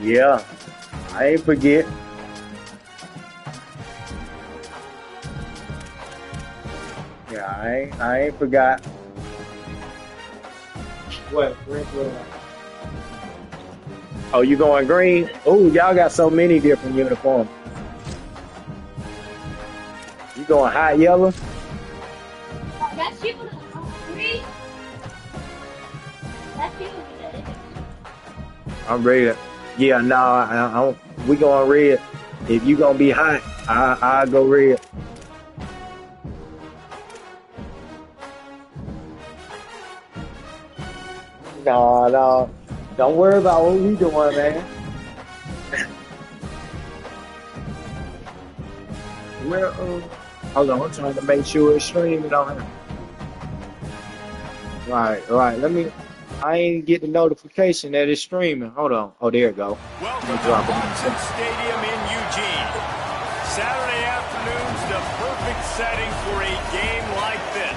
Yeah, I ain't forget. Yeah, I ain't forgot. What? Oh, you going green? Oh, y'all got so many different uniforms. You going hot yellow? That's you. Green. That's you. I'm ready. Yeah, no, we going red. If you gonna be hot, I go red. No, no, don't worry about what we doing, man. Where? Hold on, I'm trying to make sure it's streaming on here. Right. I ain't get the notification that it's streaming. Hold on. Oh, there it go. Welcome to Autzen Stadium in Eugene. Saturday afternoon's the perfect setting for a game like this.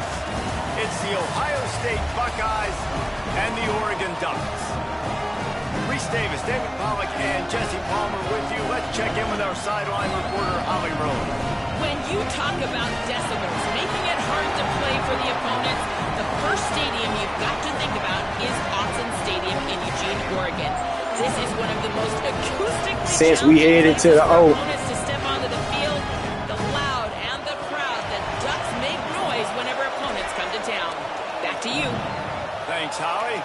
It's the Ohio State Buckeyes and the Oregon Ducks. Reese Davis, David Pollack, and Jesse Palmer with you. Let's check in with our sideline reporter, Holly Rowe. When you talk about decibels, making it hard to play for the opponents, the first stadium you've got to think about is Autzen Stadium in Eugene, Oregon. This is one of the most acoustic since we headed to the O. opponents to step onto the field. The loud and the proud, the Ducks make noise whenever opponents come to town. Back to you. Thanks, Holly.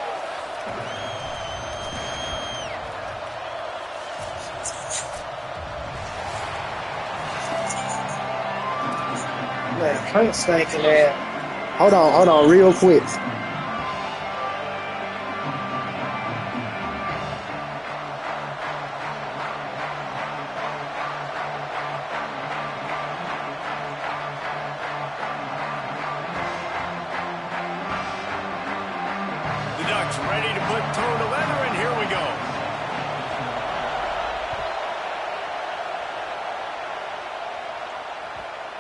Man, Clint stinking there. Hold on, real quick. The Ducks ready to put toe to leather, and here we go.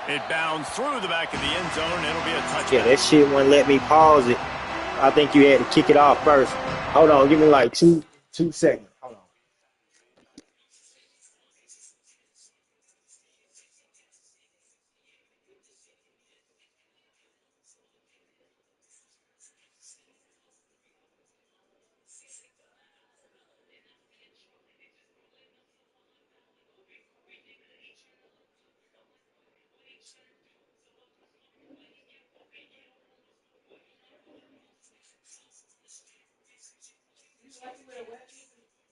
It bounds through the back of the end zone. It'll be a touchdown. Yeah, that shit wouldn't let me pause it. I think you had to kick it off first. Hold on, give me like two seconds. Hold on.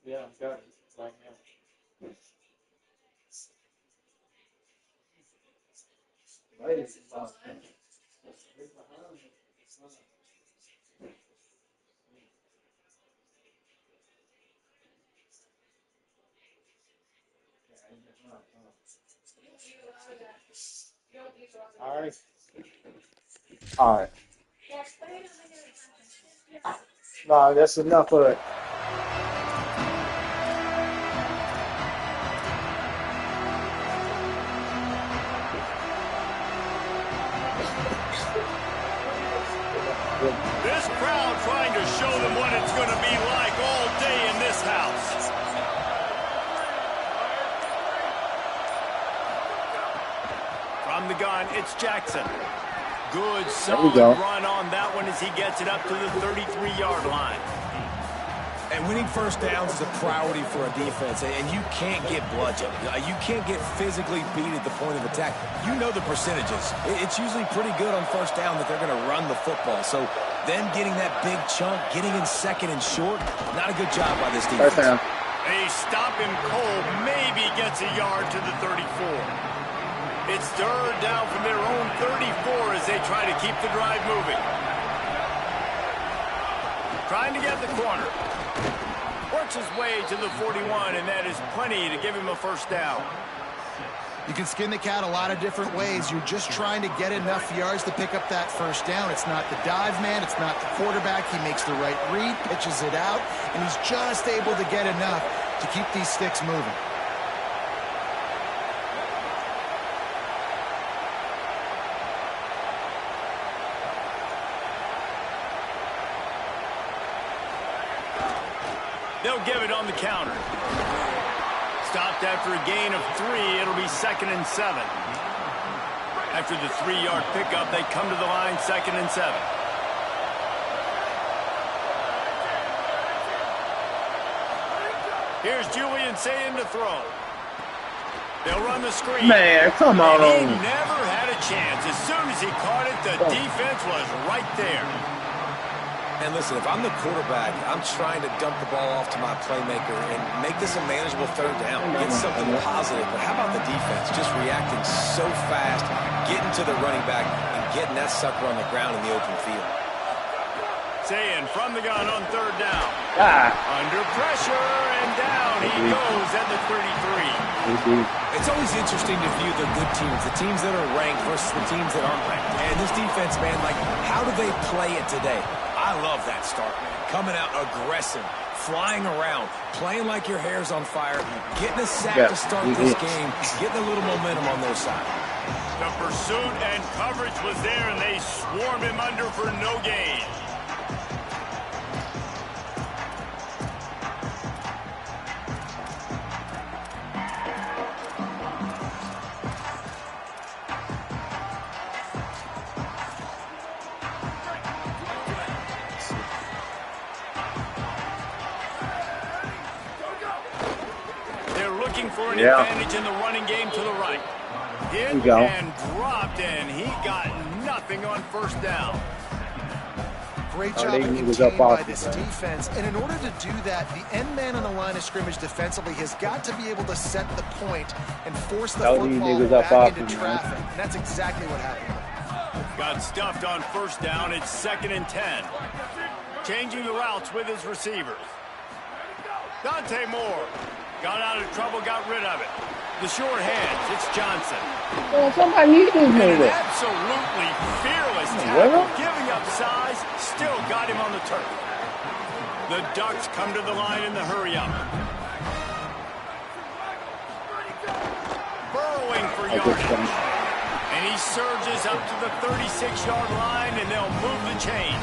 Yeah, I'm got it right now. All right. All right. No, that's enough of it. This crowd trying to show them what it's going to be like all day in this house. From the gun, it's Jackson. Good, solid run on that one as he gets it up to the 33-yard line. And winning first downs is a priority for a defense, and you can't get bludgeoned. You can't get physically beat at the point of attack. You know the percentages. It's usually pretty good on first down that they're going to run the football. So them getting that big chunk, getting in second and short, not a good job by this defense. They stop him cold, maybe gets a yard to the 34. It's third down from their own 34 as they try to keep the drive moving. Trying to get the corner. Works his way to the 41, and that is plenty to give him a first down. You can skin the cat a lot of different ways. You're just trying to get enough yards to pick up that first down. It's not the dive man. It's not the quarterback. He makes the right read, pitches it out, and he's just able to get enough to keep these sticks moving. They'll give it on the counter. Stopped after a gain of 3. It'll be 2nd and 7. After the 3-yard pickup, they come to the line 2nd and 7. Here's Julian saying to throw. They'll run the screen. Man, come on. And he never had a chance. As soon as he caught it, the defense was right there. And listen, if I'm the quarterback, I'm trying to dump the ball off to my playmaker and make this a manageable 3rd down. Get something positive. But how about the defense? Just reacting so fast, getting to the running back, and getting that sucker on the ground in the open field. Saying from the gun on 3rd down. Under pressure, and down he goes at the 33. It's always interesting to view the good teams, the teams that are ranked versus the teams that aren't ranked. And this defense, man, like, how do they play it today? I love that start, man. Coming out aggressive, flying around, playing like your hair's on fire, getting a sack to start this game, getting a little momentum on their side. The pursuit and coverage was there, and they swarmed him under for no gain. For an advantage in the running game to the right. Hit and dropped, and he got nothing on 1st down. Great job contained by this defense. And in order to do that, the end man on the line of scrimmage defensively has got to be able to set the point and force the football back into traffic. And that's exactly what happened. Got stuffed on 1st down. It's 2nd and 10. Changing the routes with his receivers. Dante Moore. Got out of trouble, got rid of it. The short hands, it's Johnson. Somebody needs to move it. Absolutely fearless tackle, giving up size, still got him on the turf. The Ducks come to the line in the hurry-up. Burrowing for yardage. And he surges up to the 36-yard line, and they'll move the chain.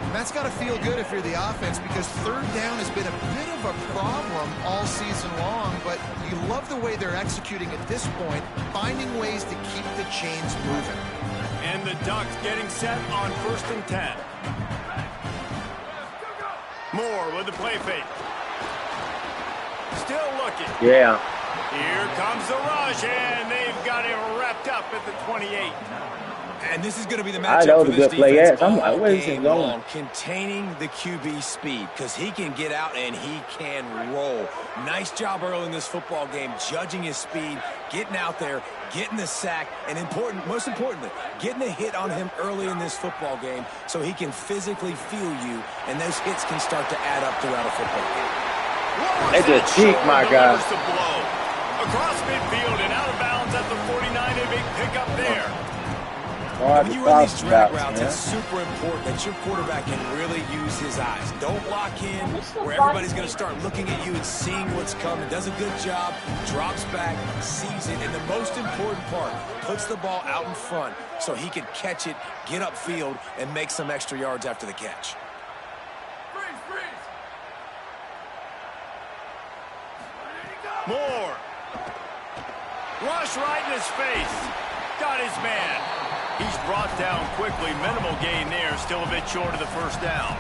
And that's got to feel good if you're the offense, because 3rd down has been a bit of a problem all season long, but you love the way they're executing at this point, finding ways to keep the chains moving. And the Ducks getting set on 1st and 10. Moore with the play fake. Still looking. Yeah. Here comes the rush, and they've got him wrapped up at the 28. And this is going to be the matchup for this defense all game long, containing the QB speed, because he can get out and he can roll. Nice job early in this football game, judging his speed, getting out there, getting the sack, and most importantly, getting a hit on him early in this football game so he can physically feel you, and those hits can start to add up throughout a football game. It's a cheek, my guy. Across midfield and out of bounds at the 49, a big pickup there. When you run these drag routes, it's super important that your quarterback can really use his eyes. Don't lock in where everybody's going to start looking at you and seeing what's coming. Does a good job, drops back, sees it, and the most important part, puts the ball out in front so he can catch it, get upfield, and make some extra yards after the catch. Moore. Rush right in his face. Got his man. He's brought down quickly. Minimal gain there. Still a bit short of the 1st down.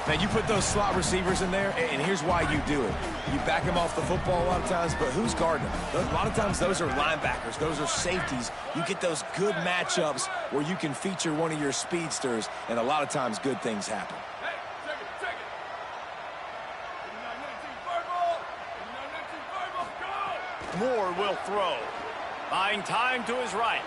Now, you put those slot receivers in there, and here's why you do it. You back them off the football a lot of times, but who's guarding them? A lot of times those are linebackers. Those are safeties. You get those good matchups where you can feature one of your speedsters, and a lot of times good things happen. Moore will throw. Buying time to his right.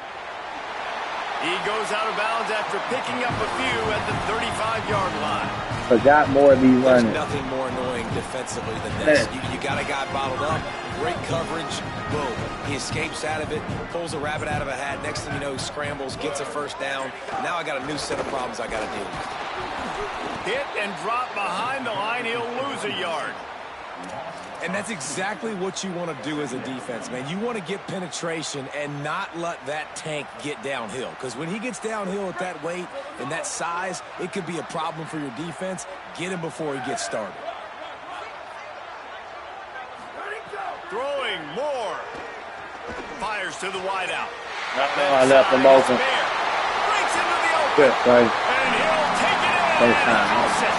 He goes out of bounds after picking up a few at the 35-yard line. Forgot more of these running. There's nothing more annoying defensively than this. You got a guy bottled up, great coverage, boom. He escapes out of it, pulls a rabbit out of a hat. Next thing you know, he scrambles, gets a 1st down. Now I got a new set of problems I got to deal with. Hit and drop behind the line. He'll lose a yard. And that's exactly what you want to do as a defense, man. You want to get penetration and not let that tank get downhill. Because when he gets downhill at that weight and that size, it could be a problem for your defense. Get him before he gets started. Throwing more. Fires to the wideout. I left him open. Breaks into the open. Good, right. And he'll take it in. First time.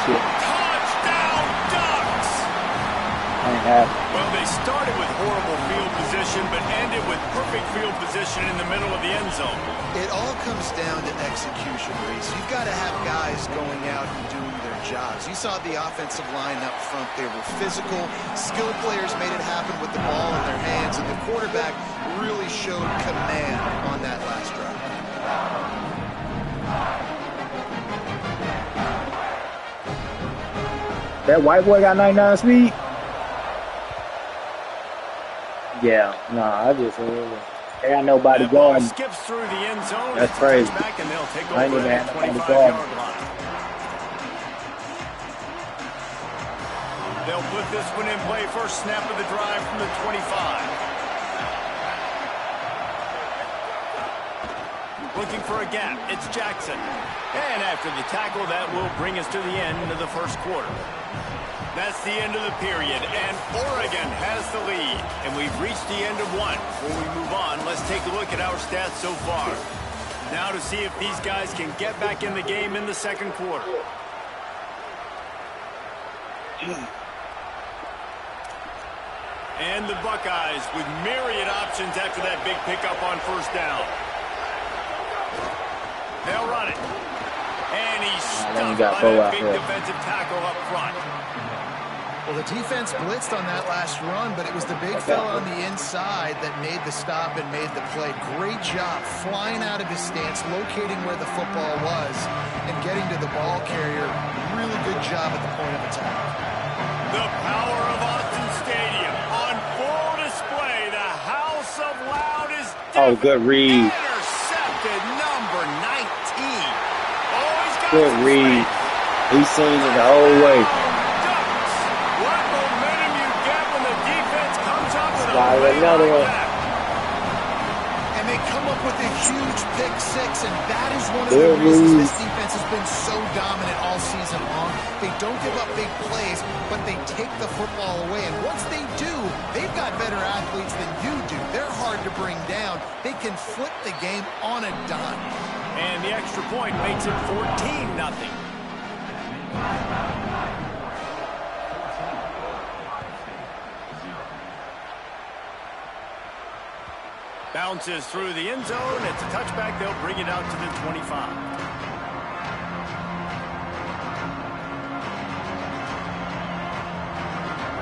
Shit. Touchdown, Ducks. Ain't happy. Well, they started with horrible field position, but ended with perfect field position in the middle of the end zone. It all comes down to execution, Reese. You've got to have guys going out and doing their jobs. You saw the offensive line up front. They were physical. Skilled players made it happen with the ball in their hands, and the quarterback really showed command on that last drive. That white boy got 99 speed? Yeah, nah, I just they got nobody going. Skips through the end zone. That's crazy. Back and they'll take I ain't over even at had the nobody 25-yard going. line. They'll put this one in play. First snap of the drive from the 25. Looking for a gap. It's Jackson. And after the tackle, that will bring us to the end of the first quarter. That's the end of the period, and Oregon has the lead. And we've reached the end of one. Before we move on, let's take a look at our stats so far. Now to see if these guys can get back in the game in the second quarter. And the Buckeyes with myriad options after that big pickup on first down. They'll run it. And he's stuffed by that big defensive tackle up front. Well, the defense blitzed on that last run, but it was the big fella on the inside that made the stop and made the play. Great job flying out of his stance, locating where the football was, and getting to the ball carrier. Really good job at the point of attack. The power of Austin Stadium on full display. The House of Loud is good read. Intercepted number 19. Oh, he's got Good read. He's seen it the whole way. What momentum you get when the defense comes up with another one. And they come up with a huge pick six, and that is one of the reasons this defense has been so dominant all season long. They don't give up big plays, but they take the football away. And once they do, they've got better athletes than you do. They're hard to bring down. They can flip the game on a dime. And the extra point makes it 14-0. Bounces through the end zone. It's a touchback. They'll bring it out to the 25.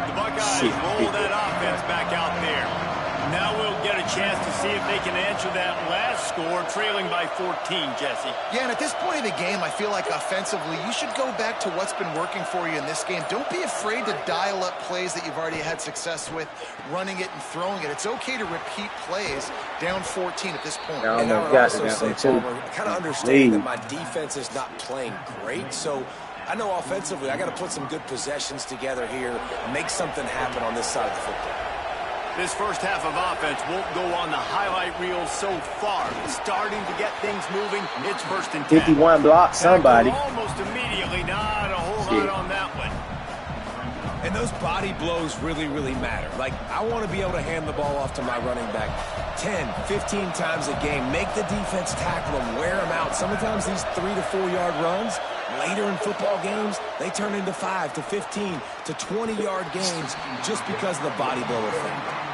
The Buckeyes roll that offense back out there. Now we'll get a chance to see if they can answer that last score, trailing by 14, Jesse. Yeah, and at this point of the game, I feel like offensively, you should go back to what's been working for you in this game. Don't be afraid to dial up plays that you've already had success with, running it and throwing it. It's okay to repeat plays down 14 at this point. And I would also say, Palmer, kind of understand that my defense is not playing great, so I know offensively I got to put some good possessions together here, make something happen on this side of the football. This first half of offense won't go on the highlight reel so far. It's starting to get things moving. It's first and 10. 51 blocks, somebody. Almost immediately. Not a whole lot on that one. And those body blows really, really matter. Like, I want to be able to hand the ball off to my running back 10, 15 times a game. Make the defense tackle them, wear them out. Sometimes these 3 to 4 yard runs, later in football games, they turn into 5 to 15 to 20-yard games just because of the body blow effect.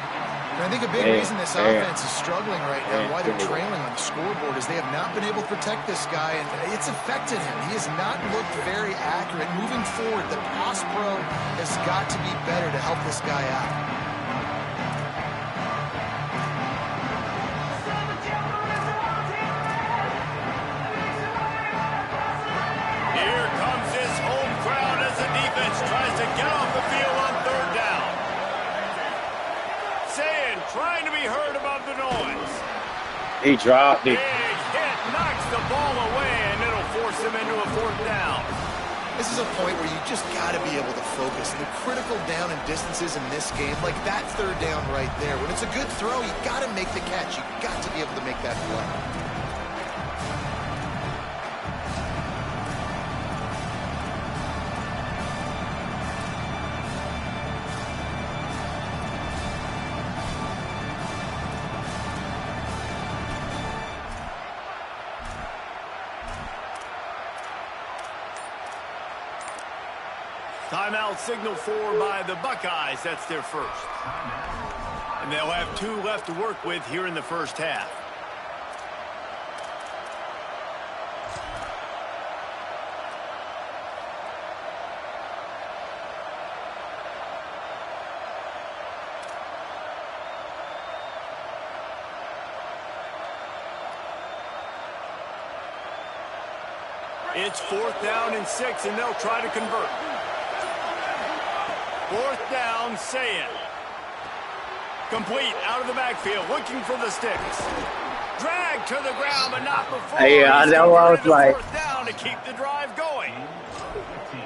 And I think a big reason this offense is struggling right now, why they're trailing on the scoreboard, is they have not been able to protect this guy, and it's affected him. He has not looked very accurate. Moving forward, the pass pro has got to be better to help this guy out. Here comes his home crowd as the defense tries to get off the field on third down. Trying to be heard above the noise. He dropped it. Big hit, knocks the ball away, and it'll force him into a fourth down. This is a point where you just got to be able to focus. The critical down and distances in this game, like that third down right there. When it's a good throw, you got to make the catch. You got to be able to make that play. Timeout signal for by the Buckeyes. That's their first. And they'll have 2 left to work with here in the first half. It's 4th down and 6, and they'll try to convert. 4th down, Sayin. Complete, out of the backfield, looking for the sticks. Drag to the ground, but not before. Hey, I know I was like, 4th down to keep the drive going.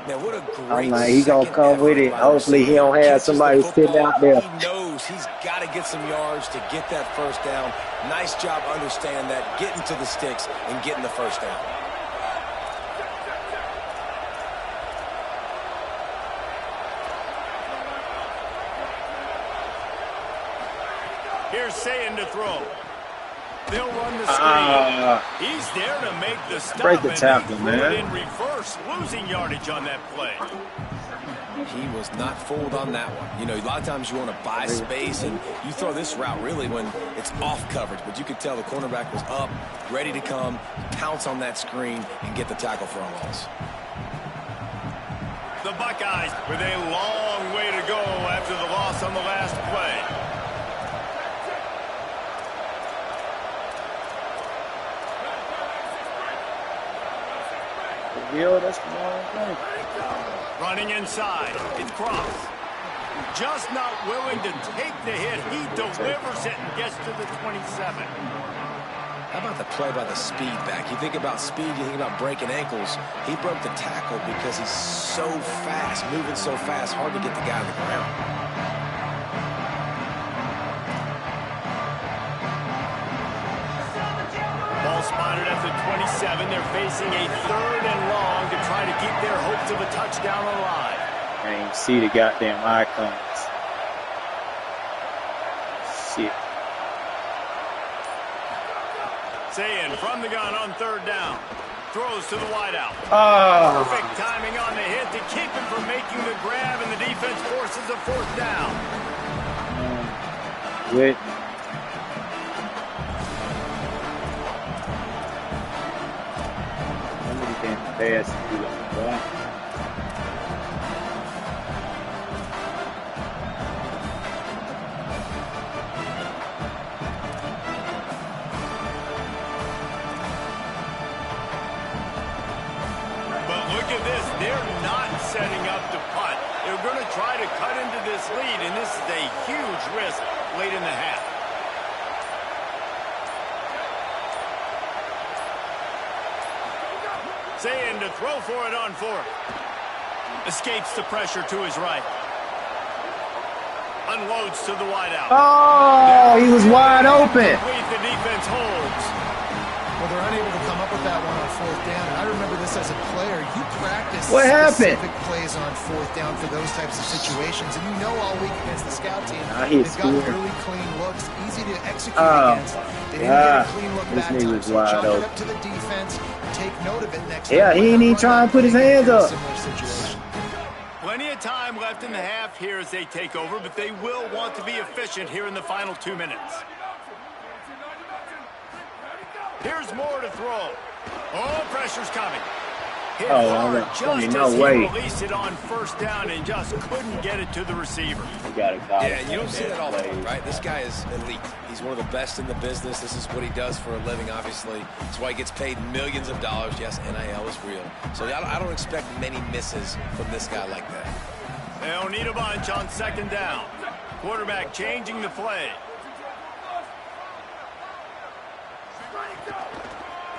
Now, what a great I'm like, he gonna come with it. Hopefully he don't have somebody sitting out there. He knows he's got to get some yards to get that first down. Nice job understanding that, getting to the sticks and getting the first down. Here's Sayin to throw. They'll run the screen. He's there to make the stop. Break the tackle, man. In reverse, losing yardage on that play. He was not fooled on that one. You know, a lot of times you want to buy space, and you throw this route really when it's off coverage. But you could tell the cornerback was up, ready to come, pounce on that screen, and get the tackle for a loss. The Buckeyes with a long way to go after the loss on the last play. That's the wrong thing. Running inside, it's Cross. Just not willing to take the hit. He delivers it and gets to the 27. How about the play by the speed back? You think about speed, you think about breaking ankles. He broke the tackle because he's so fast, moving so fast, hard to get the guy to the ground. Ball spotted at the 27. They're facing a 3rd and long to try to keep their hopes of a touchdown alive. I ain't see the goddamn icons. Shit. Sayin from the gun on 3rd down. Throws to the wideout. Oh. Perfect timing on the hit to keep him from making the grab, and the defense forces a 4th down. Good. Pass to the right. But look at this. They're not setting up to punt. They're going to try to cut into this lead, and this is a huge risk late in the half. Sayin to throw for it on 4th. Escapes the pressure to his right. Unloads to the wideout. Oh, he was wide open. The defense holds. Well, they're unable to come up with that one on 4th down. And I remember this as a player. You practice specific plays on 4th down for those types of situations. And you know all week against the scout team, they've got really clean looks, easy to execute against. They didn't get a clean look that time. So chalk it up to the defense. Take note of it next time. Yeah, he ain't even trying to put his hands up. Similar situation. Plenty of time left in the half here as they take over, but they will want to be efficient here in the final 2 minutes. Here's more to throw. Oh, pressure's coming. Hit hard just no as way. he released it on 1st down and just couldn't get it to the receiver. Yeah, you don't see that often, right? This guy is elite. He's one of the best in the business. This is what he does for a living, obviously. That's why he gets paid millions of dollars. Yes, NIL is real. So I don't expect many misses from this guy like that. They'll need a bunch on 2nd down. Quarterback changing the play.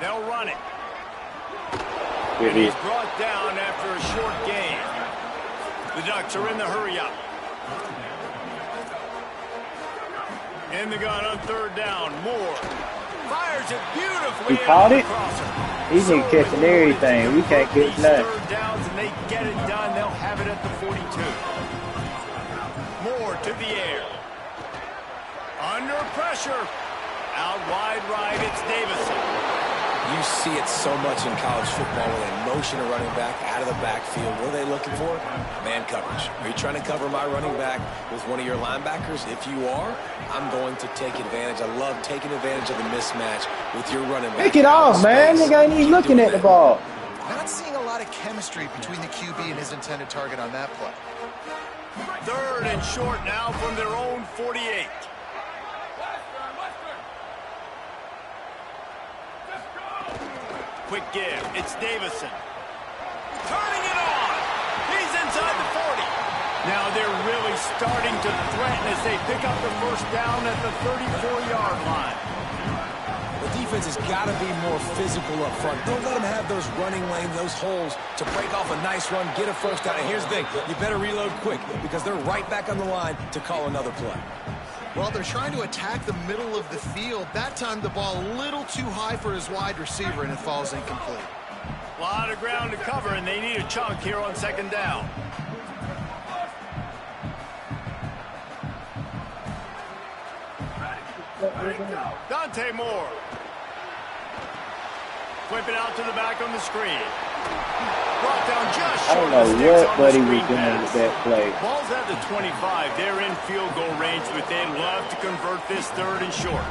They'll run it. And he's brought down after a short gain. The Ducks are in the hurry-up. In the gun on third down. Moore fires it beautifully. He caught it. He's So catching everything. We can't get nothing. third downs and they get it done. They'll have it at the 42. Moore to the air. Under pressure. Out wide right, it's Davison. You see it so much in college football when they motion a running back out of the backfield. What are they looking for? Man coverage. Are you trying to cover my running back with one of your linebackers? If you are, I'm going to take advantage. I love taking advantage of the mismatch with your running back. Pick it off, man. Nigga ain't even looking at the ball. Not seeing a lot of chemistry between the QB and his intended target on that play. Third and short now from their own 48. Quick give. It's Davison. Turning it on. He's inside the 40. Now they're really starting to threaten as they pick up the first down at the 34-yard line. The defense has got to be more physical up front. Don't let them have those running lanes, those holes to break off a nice run, get a first down. And here's the thing. You better reload quick because they're right back on the line to call another play. Well, they're trying to attack the middle of the field. That time the ball a little too high for his wide receiver, and it falls incomplete. A lot of ground to cover, and they need a chunk here on second down. Dante Moore. Whip it out to the back on the screen. Brought down just I don't know what Buddy was doing with that play. Ball's at the 25. They're in field goal range, but they'd love to convert this third and short.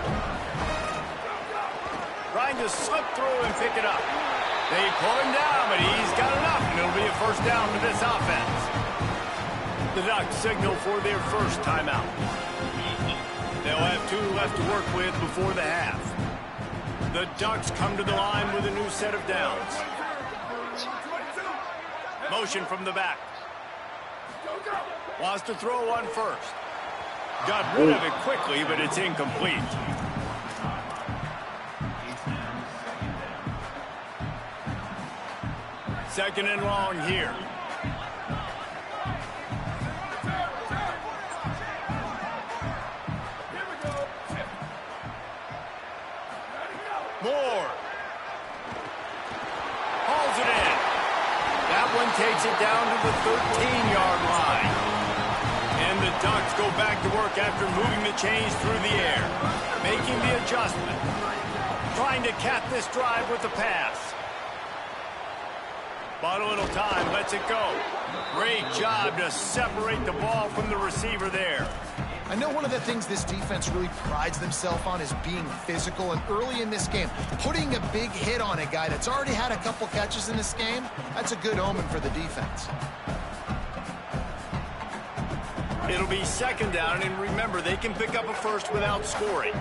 Trying to slip through and pick it up. They pull him down, but he's got enough, and it'll be a first down for this offense. The Ducks signal for their first timeout. They'll have 2 left to work with before the half. The Ducks come to the line with a new set of downs. Motion from the back. Wants to throw one first. Got rid of it quickly, but it's incomplete. Second and long here. Moore. Hauls it in. That one takes it down to the 13-yard line. And the Ducks go back to work after moving the chains through the air. Making the adjustment. Trying to cap this drive with the pass. Bought a little time, lets it go. Great job to separate the ball from the receiver there. I know one of the things this defense really prides themselves on is being physical, and early in this game, putting a big hit on a guy that's already had a couple catches in this game, that's a good omen for the defense. It'll be second down, and remember, they can pick up a first without scoring.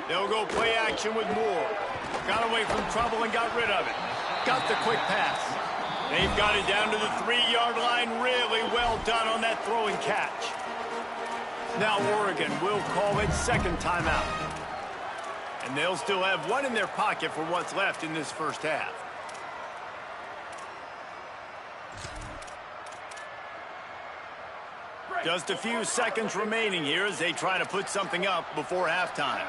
They'll go play action with Moore. Got away from trouble and got rid of it. Got the quick pass. They've got it down to the 3-yard line. Really well done on that throw and catch. Now Oregon will call its second timeout. And they'll still have one in their pocket for what's left in this first half. Just a few seconds remaining here as they try to put something up before halftime.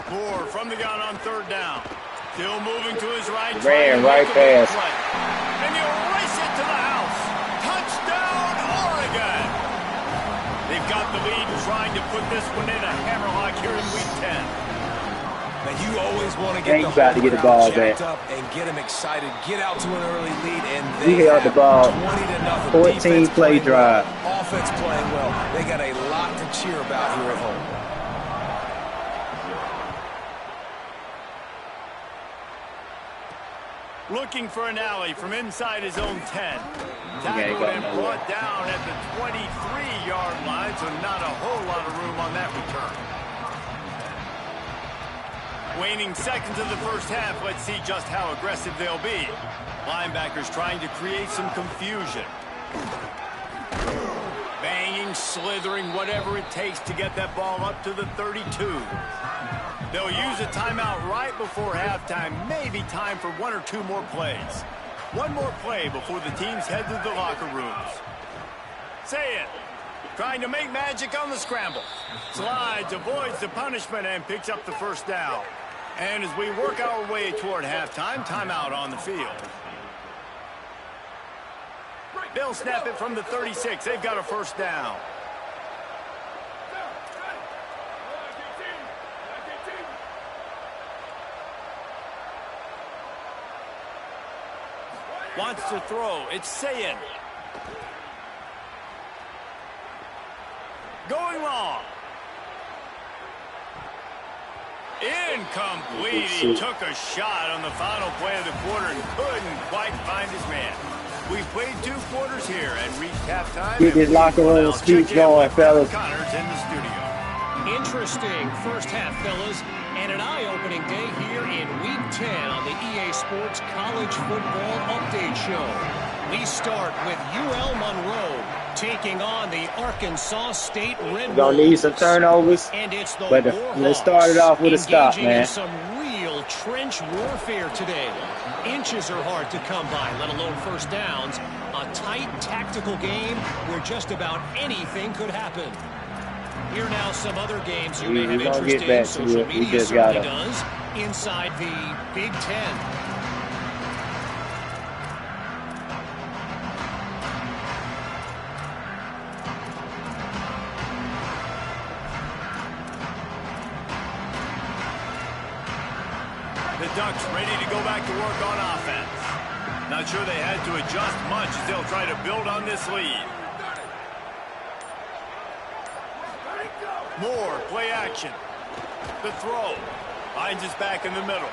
Moore from the gun on third down. Still moving to his right. Ran right past. And he'll race it to the house. Touchdown, Oregon. They've got the lead trying to put this one in a hammerlock here in Week 10. Now you always want to get the ball back up and get them excited, get out to an early lead, and we held the ball 14 play drive. Offense playing well. They got a lot to cheer about here at home. Looking for an alley from inside his own 10. Tackled and brought down at the 23-yard line, so not a whole lot of room on that return. Waning seconds of the first half, let's see just how aggressive they'll be. Linebackers trying to create some confusion. Banging, slithering, whatever it takes to get that ball up to the 32. They'll use a timeout right before halftime. Maybe time for one or two more plays. One more play before the teams head to the locker rooms. Say it. Trying to make magic on the scramble. Slides, avoids the punishment, and picks up the first down. And as we work our way toward halftime, timeout on the field. They'll snap it from the 36. They've got a first down. Wants to throw. It's Sayin. Going long. Incomplete. He took a shot on the final play of the quarter and couldn't quite find his man. We've played 2 quarters here and reached halftime. Get this locker room speech going, fellas. Connor's in the studio. Interesting first half, fellas, and an eye-opening day here in Week 10 on the EA Sports College Football Update Show. We start with UL Monroe taking on the Arkansas State Red Wolves. We're gonna need some turnovers, and it's the but let's start it off with a stop, man. In some real trench warfare today. Inches are hard to come by, let alone first downs. A tight tactical game where just about anything could happen. Here now some other games you may have interest in. Social media certainly does. Inside the Big Ten. The Ducks ready to go back to work on offense. Not sure they had to adjust much as they'll try to build on this lead. Moore, play action. The throw. Finds his back in the middle.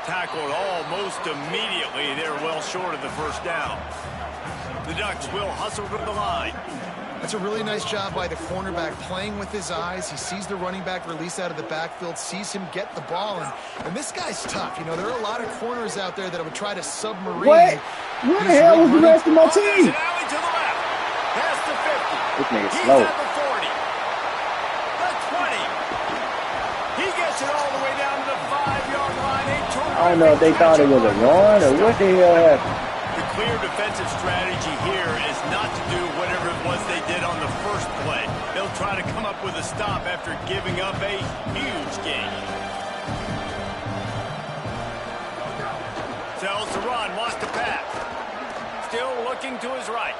Tackled almost immediately. They're well short of the first down. The Ducks will hustle to the line. That's a really nice job by the cornerback, playing with his eyes. He sees the running back release out of the backfield, sees him get the ball, and this guy's tough. You know, there are a lot of corners out there that would try to submarine. What? Where the hell was the rest of my team? An alley to the left. Past the 50. This nigga's He's slow. at the 40. The 20. He gets it all the way down to the 5-yard line. I don't know if they thought it was a run or what the hell happened. The clear defensive strategy here is not to do whatever it was they did on the first play. They'll try to come up with a stop after giving up a huge gain. Tells to run, wants to pass. Still looking to his right.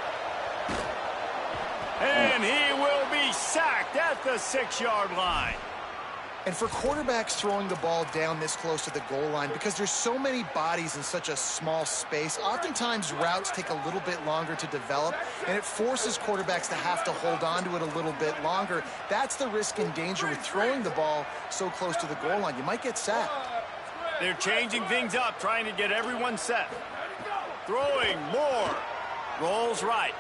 And he will be sacked at the 6-yard line. And for quarterbacks throwing the ball down this close to the goal line, because there's so many bodies in such a small space, oftentimes routes take a little bit longer to develop, and it forces quarterbacks to have to hold on to it a little bit longer. That's the risk and danger with throwing the ball so close to the goal line. You might get sacked. They're changing things up, trying to get everyone set. Throwing more. Rolls right.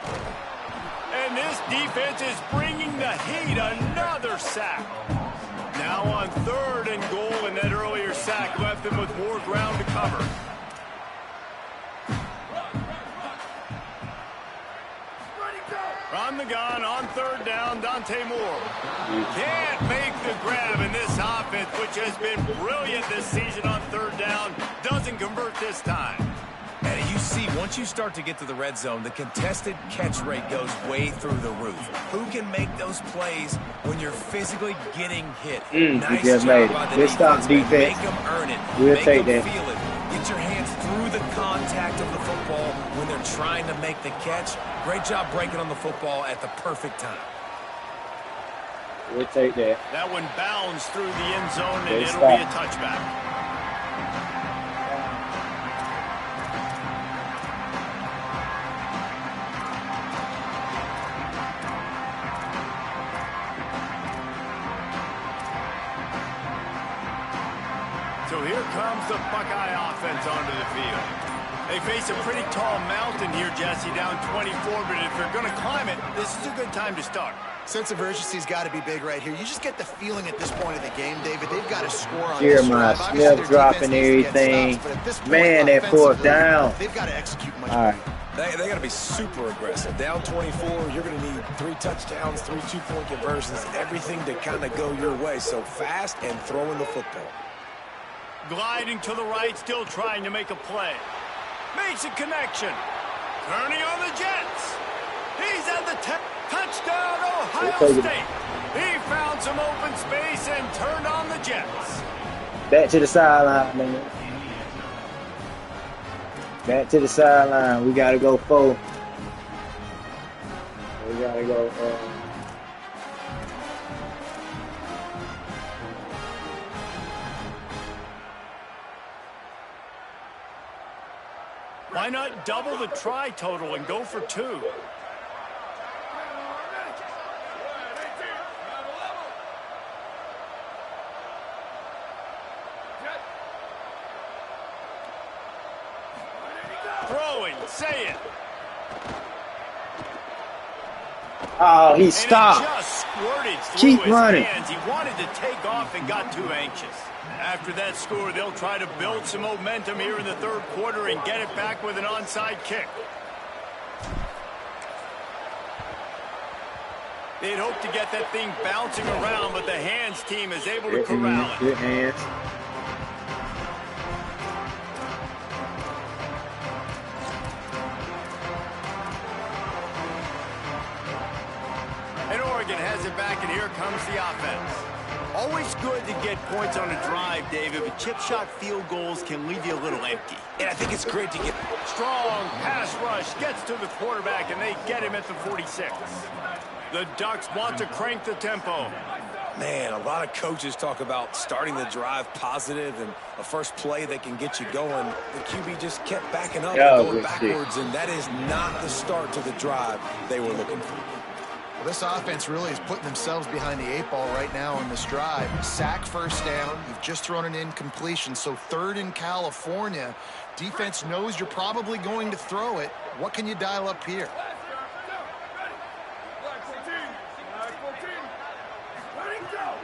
And this defense is bringing the heat. Another sack. Now on 3rd and goal, and that earlier sack left them with more ground to cover. From the gun on 3rd down, Dante Moore. Can't make the grab in this offense, which has been brilliant this season on 3rd down. Doesn't convert this time. And you see, once you start to get to the red zone, the contested catch rate goes way through the roof. Who can make those plays when you're physically getting hit? Nice just job made it. by the Good stop, defense. Make them earn it. We'll Make take them that. feel it. Get your hands through the contact of the football when they're trying to make the catch. Great job breaking on the football at the perfect time. We'll take that. That one bounds through the end zone, and Good it'll stop. be a touchback. So here comes the Buckeye offense onto the field. They face a pretty tall mountain here, Jesse, down 24, but if they're going to climb it, this is a good time to start. Sense of urgency's got to be big right here. You just get the feeling at this point of the game, David, they've got to score on this Jeremiah drive. Smith dropping everything. Man, that fourth down. They've got to execute much All right. They got to be super aggressive. Down 24, you're going to need 3 touchdowns, 3 two-point conversions, everything to kind of go your way. So fast and throwing the football. Gliding to the right, still trying to make a play. Makes a connection. Turning on the Jets. He's at the touchdown, Ohio State. He found some open space and turned on the Jets. Back to the sideline, man. Back to the sideline. We got to go 4. We got to go. Why not double the try total and go for 2? Throwing, say it. Oh, he And stopped. it just squirted through Keep his running. hands. He wanted to take off and got too anxious. After that score, they'll try to build some momentum here in the third quarter and get it back with an onside kick. They'd hope to get that thing bouncing around, but the hands team is able to corral it. Good hands. And Oregon has it back, and here comes the offense. Always good to get points on a drive, David, but chip shot field goals can leave you a little empty. And I think it's great to get Strong pass rush gets to the quarterback, and they get him at the 46. The Ducks want to crank the tempo. Man, a lot of coaches talk about starting the drive positive and a first play that can get you going. The QB just kept backing up and going backwards, and that is not the start to the drive they were looking for. Well, this offense really is putting themselves behind the 8 ball right now on this drive. Sack, first down. You've just thrown an incompletion, so 3rd in California. Defense knows you're probably going to throw it. What can you dial up here?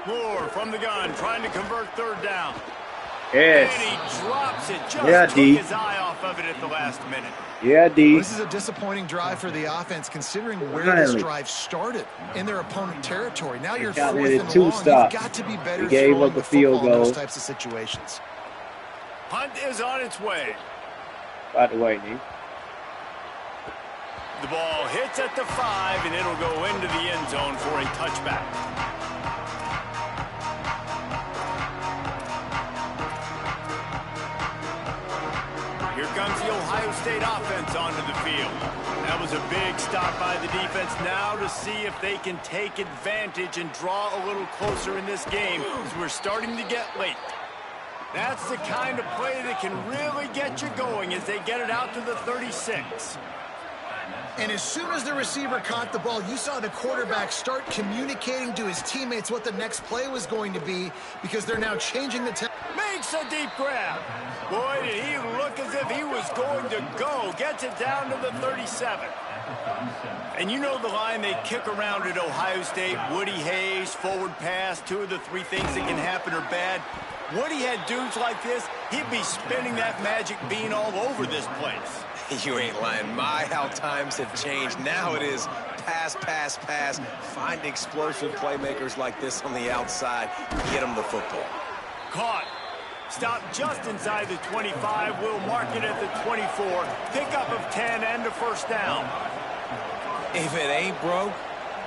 Moore from the gun, trying to convert 3rd down. Yes. And he drops it. Just took his eye off of it at the last minute. Yeah, D. Well, this is a disappointing drive for the offense, considering where this drive started in their opponent territory. Now you're 4th and long. You've got to be better throwing the football in those types of situations. Hunt is on its way. By the way, D. The ball hits at the 5, and it'll go into the end zone for a touchback. Here comes the Ohio State offense onto the field. That was a big stop by the defense. Now to see if they can take advantage and draw a little closer in this game as we're starting to get late. That's the kind of play that can really get you going as they get it out to the 36. And as soon as the receiver caught the ball, you saw the quarterback start communicating to his teammates what the next play was going to be, because they're now changing the tempo. Makes a deep grab. Boy, did he look as if he was going to go. Gets it down to the 37. And you know the line they kick around at Ohio State. Woody Hayes, forward pass, 2 of the 3 things that can happen are bad. Woody had dudes like this, he'd be spinning that magic bean all over this place. You ain't lying. My, how times have changed. Now it is pass, pass, pass. Find explosive playmakers like this on the outside. Get them the football. Caught. Stop just inside the 25. We'll mark it at the 24. Pickup of 10 and a first down. If it ain't broke,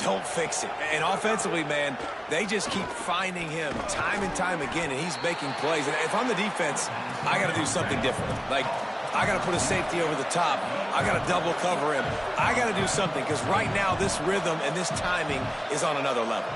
don't fix it. And offensively, man, they just keep finding him time and time again, and he's making plays. And if I'm the defense, I got to do something different. Like, I got to put a safety over the top. I got to double cover him. I got to do something, because right now this rhythm and this timing is on another level.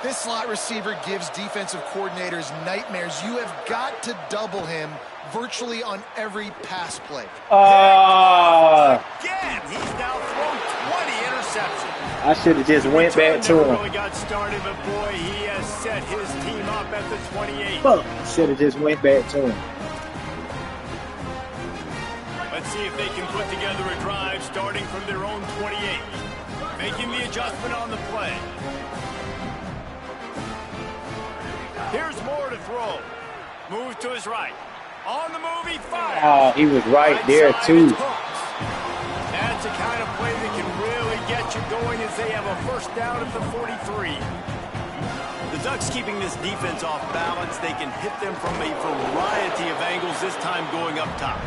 This slot receiver gives defensive coordinators nightmares. You have got to double him virtually on every pass play. Again, he's now thrown 20 interceptions. I should have just went back to him. Really got started, but boy, he has set his team up at the 28. Fuck. Should have just went back to him. Let's see if they can put together a drive starting from their own 28. Making the adjustment on the play. Here's Moore to throw. Moves to his right. On the move, he fires. Oh, he was right there, too. That's the kind of play that can really get you going as they have a first down at the 43. The Ducks keeping this defense off balance. They can hit them from a variety of angles, this time going up top.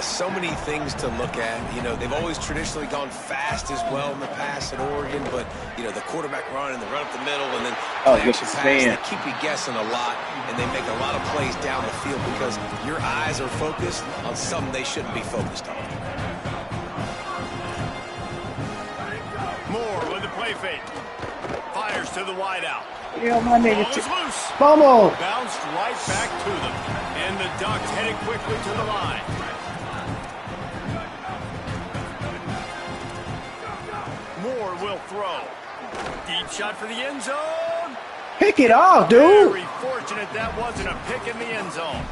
So many things to look at. You know, they've always traditionally gone fast as well in the past at Oregon, but, you know, the quarterback run and the run up the middle and then the action pass, they keep you guessing a lot, and they make a lot of plays down the field because your eyes are focused on something they shouldn't be focused on. Moore with the play fake. Fires to the wideout. Yeah, my nigga. Ball is loose. Vamos. Bounced right back to them. And the Ducks headed quickly to the line. Moore will throw. Deep shot for the end zone. Pick it off, dude. Very fortunate that wasn't a pick in the end zone.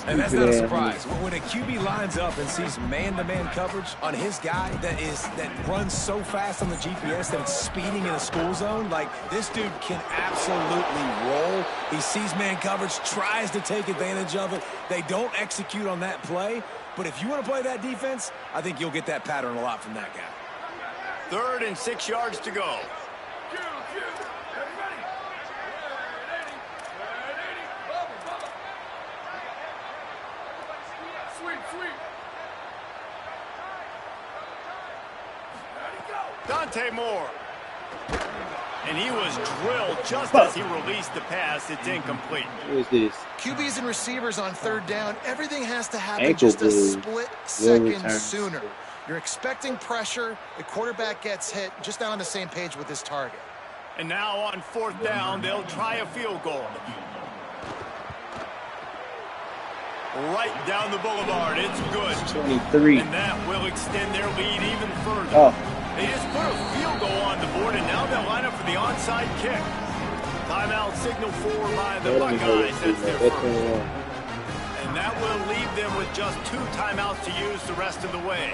And that's not a surprise. When a QB lines up and sees man-to-man coverage on his guy that runs so fast on the GPS that it's speeding in a school zone, like, this dude can absolutely roll. He sees man coverage, tries to take advantage of it. They don't execute on that play. But if you want to play that defense, I think you'll get that pattern a lot from that guy. 3rd and 6 yards to go. Dante Moore. And he was drilled just as he released the pass. It's incomplete. What is this? QBs and receivers on 3rd down, everything has to happen just a split second sooner. You're expecting pressure. The quarterback gets hit. Just not on the same page with his target. And now on 4th down, they'll try a field goal. Right down the boulevard. It's good. 23. And that will extend their lead even further. Oh. They just put a field goal on the board, and now they'll line up for the onside kick. Timeout signal for by the Buckeyes. That's their first. And that will leave them with just 2 timeouts to use the rest of the way.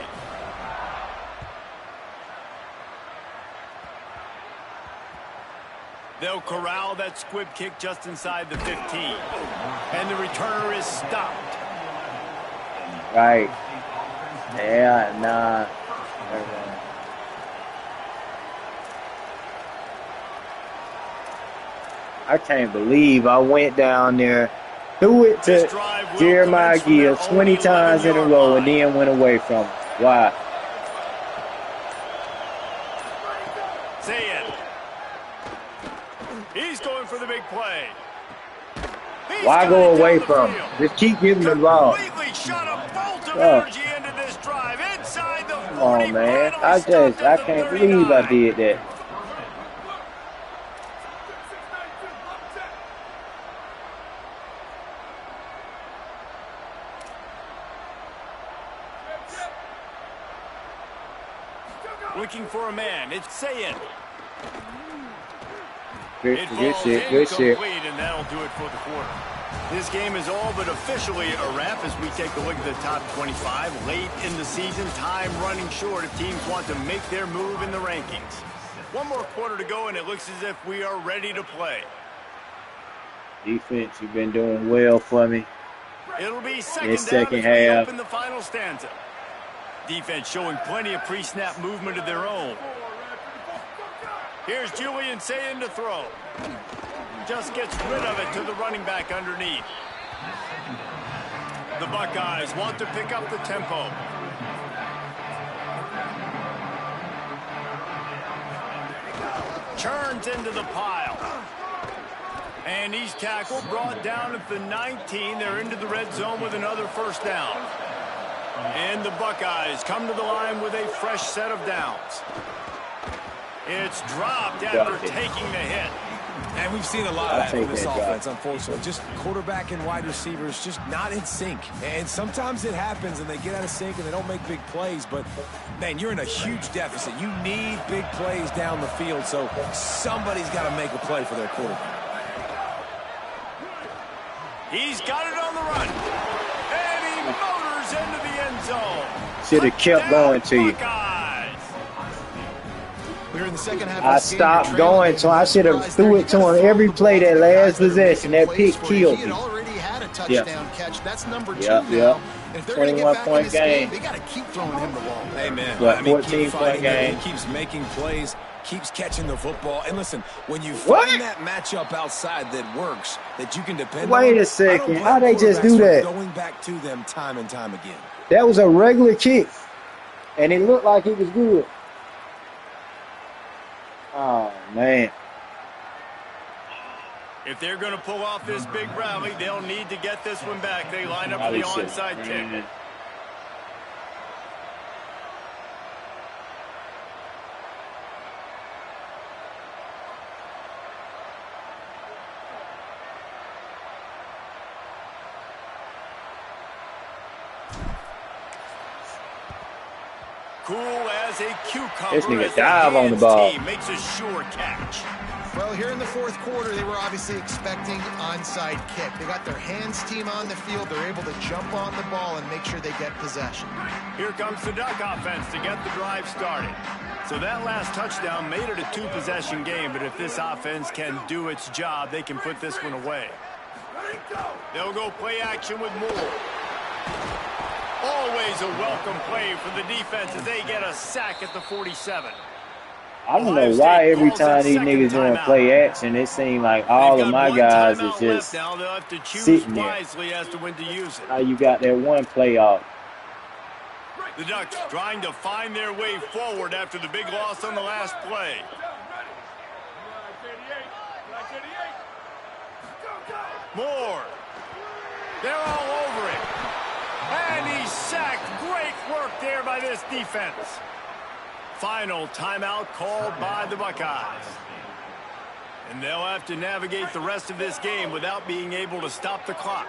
They'll corral that squib kick just inside the 15. And the returner is stopped. Right. Yeah, nah. I can't believe I went down there, threw it to Jeremiah Gill 20 times in a row and then went away from him. Why? Say it. He's going for the big play. Why go away from him? Just keep giving the ball. Completely shot a bolt of energy into this drive. Inside the 40. Come on, man. I can't believe I did that. Looking for a man. It's Sayin. Good shit. And that'll do it for the quarter. This game is all but officially a wrap as we take a look at the top 25. Late in the season, time running short if teams want to make their move in the rankings. One more quarter to go, and it looks as if we are ready to play. Defense, you've been doing well for me. It'll be second second down as we half. open the final stanza. Defense showing plenty of pre-snap movement of their own. Here's Julian Sayin to throw. Just gets rid of it to the running back underneath. The Buckeyes want to pick up the tempo. Churns into the pile. And he's tackled, brought down at the 19. They're into the red zone with another first down. And the Buckeyes come to the line with a fresh set of downs. It's dropped after taking the hit. And we've seen a lot of that from this offense, unfortunately. Just quarterback and wide receivers just not in sync. And sometimes it happens and they get out of sync and they don't make big plays. But, man, you're in a huge deficit. You need big plays down the field, so somebody's got to make a play for their quarterback. He's got it on the run. And he motors into the end zone. Should have kept going to you. We're in the second half. I stopped going, so I should have threw it to him every play. That last possession, that pick killed me. He had already had a touchdown catch. That's number 2 now. And if they're going to get back in this game, they got to keep throwing him the ball. Amen. 14-point game. He keeps making plays, keeps catching the football. And listen, when you find that matchup outside that works, that you can depend on. Wait a second. How they just do that? Going back to them time and time again. That was a regular kick, and it looked like it was good. Oh, man. If they're going to pull off this big rally, they'll need to get this one back. They line up for the onside kick. Cool as a cucumber. This nigga dive on the ball. Team makes a sure catch. Well, here in the fourth quarter, they were obviously expecting onside kick. They got their hands team on the field. They're able to jump on the ball and make sure they get possession. Here comes the Duck offense to get the drive started. So that last touchdown made it a 2-possession game, but if this offense can do its job, they can put this one away. They'll go play action with Moore. Always a welcome play for the defense as they get a sack at the 47. I don't know why every time these niggas doing play action, it seems like all of my guys is just sitting there. As to when to use it. How you got that one play off? The Ducks trying to find their way forward after the big loss on the last play. Moore. They're all over it. And he's sacked. Great work there by this defense. Final timeout called by the Buckeyes. And they'll have to navigate the rest of this game without being able to stop the clock.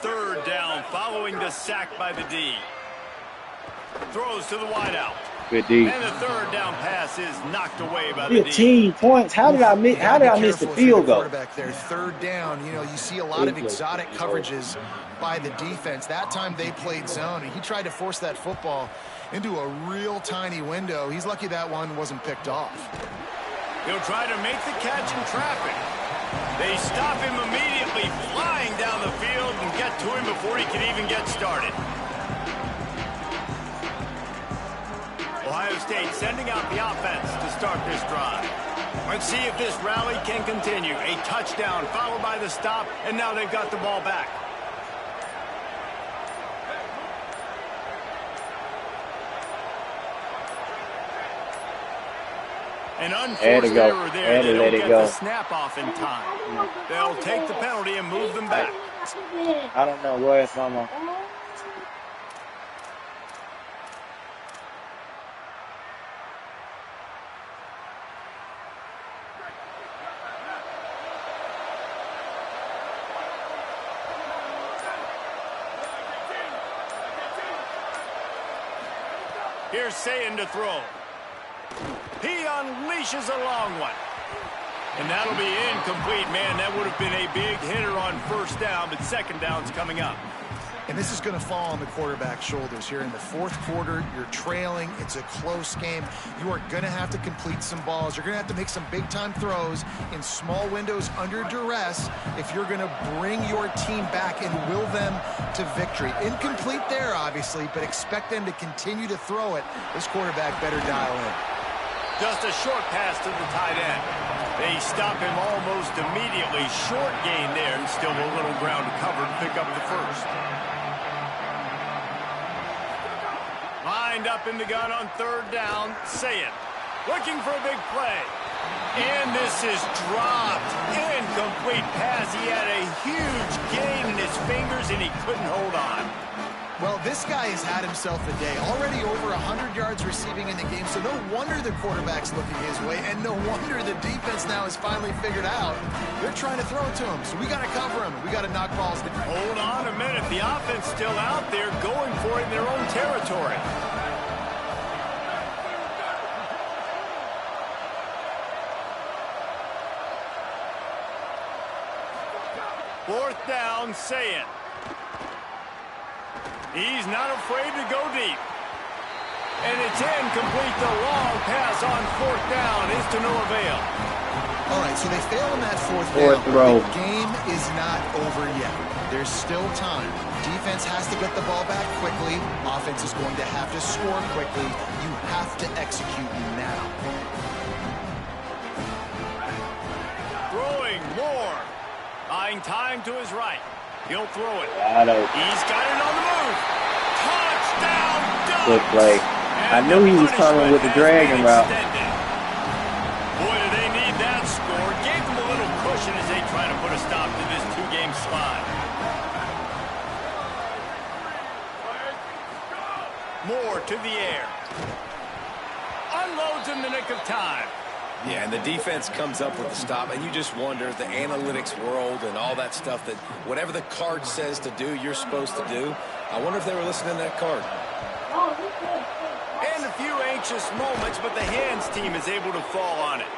Third down following the sack by the D. Throws to the wideout. Good D. And the third down pass is knocked away by the D. 15 points. How did I miss the field goal? Quarterback there, third down. You know, you see a lot of exotic coverages by the defense. That time they played zone, and he tried to force that football into a real tiny window. He's lucky that one wasn't picked off. He'll try to make the catch in traffic. They stop him immediately, flying down the field and get to him before he can even get started. Ohio State sending out the offense to start this drive. Let's see if this rally can continue. A touchdown followed by the stop, and now they've got the ball back. An unforced error there. They don't get the snap off in time. They'll take the penalty and move them back. I don't know where it's from. Here's Sayin to throw. He unleashes a long one. And that'll be incomplete, man. That would have been a big hitter on first down, but second down's coming up. And this is going to fall on the quarterback's shoulders here in the fourth quarter. You're trailing. It's a close game. You are going to have to complete some balls. You're going to have to make some big-time throws in small windows under duress if you're going to bring your team back and will them to victory. Incomplete there, obviously, but expect them to continue to throw it. This quarterback better dial in. Just a short pass to the tight end. They stop him almost immediately. Short gain there, and still a little ground to cover to pick up the first. Lined up in the gun on third down. Sayin looking for a big play. And this is dropped. Incomplete pass. He had a huge gain in his fingers, and he couldn't hold on. Well, this guy has had himself a day. Already over 100 yards receiving in the game, so no wonder the quarterback's looking his way, and no wonder the defense now has finally figured out they're trying to throw it to him. So we got to cover him. We got to knock balls down. Hold on a minute. The offense still out there going for it in their own territory. Fourth down, say it. He's not afraid to go deep. And it's incomplete. The long pass on fourth down is to no avail. All right, so they fail in that fourth throw. The game is not over yet. There's still time. Defense has to get the ball back quickly. Offense is going to have to score quickly. You have to execute now. Throwing more. Buying time to his right. He'll throw it. He's got it on the move. Touchdown, Ducks. Good play. I knew he was coming with the dragon route. Boy, do they need that score. Gave them a little cushion as they try to put a stop to this two-game slide. Moore to the air. Unloads in the nick of time. Yeah, and the defense comes up with the stop, and you just wonder, the analytics world and all that stuff, that whatever the card says to do, you're supposed to do. I wonder if they were listening to that card. And a few anxious moments, but the hands team is able to fall on it.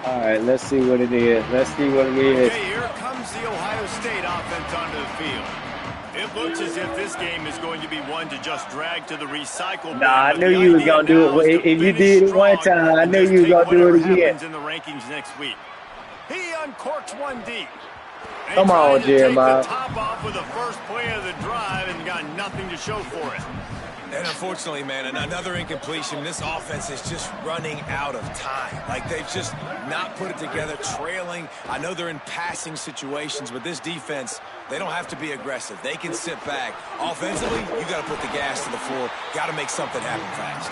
All right, let's see what it is. Let's see what it is. Okay, here comes the Ohio State offense onto the field. It looks as if this game is going to be one to just drag to the recycle bin. Nah, I knew you was going to do it. If you did it one time, I knew you was going to do it again. In the rankings next week. He uncorks one deep. Come on, Jeremiah. Take the top off with the first play of the drive and got nothing to show for it. And unfortunately, man, another incompletion. This offense is just running out of time. Like, they've just not put it together, trailing. I know they're in passing situations, but this defense, they don't have to be aggressive. They can sit back. Offensively, you got to put the gas to the floor. Got to make something happen fast.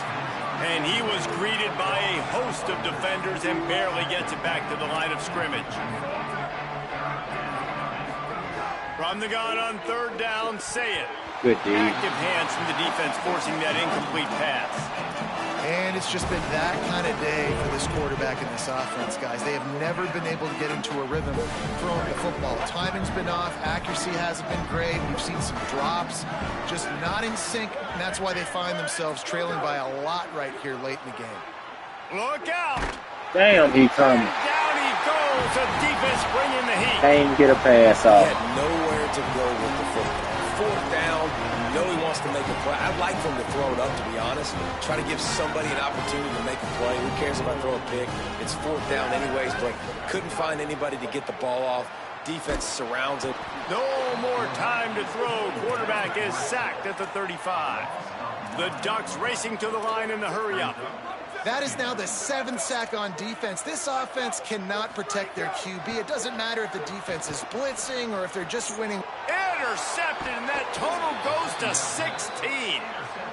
And he was greeted by a host of defenders and barely gets it back to the line of scrimmage. From the gun on third down, say it. Good D. Active hands from the defense forcing that incomplete pass. And it's just been that kind of day for this quarterback and this offense, guys. They have never been able to get into a rhythm throwing the football. Timing's been off. Accuracy hasn't been great. We've seen some drops. Just not in sync, and that's why they find themselves trailing by a lot right here late in the game. Look out! Damn, he coming. Down he goes. The defense bringing the heat. Can't get a pass He off. had nowhere to go with the football. Fourth down, you know he wants to make a play. I'd like for him to throw it up, to be honest. Try to give somebody an opportunity to make a play. Who cares if I throw a pick? It's fourth down anyways, but couldn't find anybody to get the ball off. Defense surrounds it. No more time to throw. Quarterback is sacked at the 35. The Ducks racing to the line in the hurry up. That is now the 7th sack on defense. This offense cannot protect their QB. It doesn't matter if the defense is blitzing or if they're just winning. Intercepted, and that total goes to 16.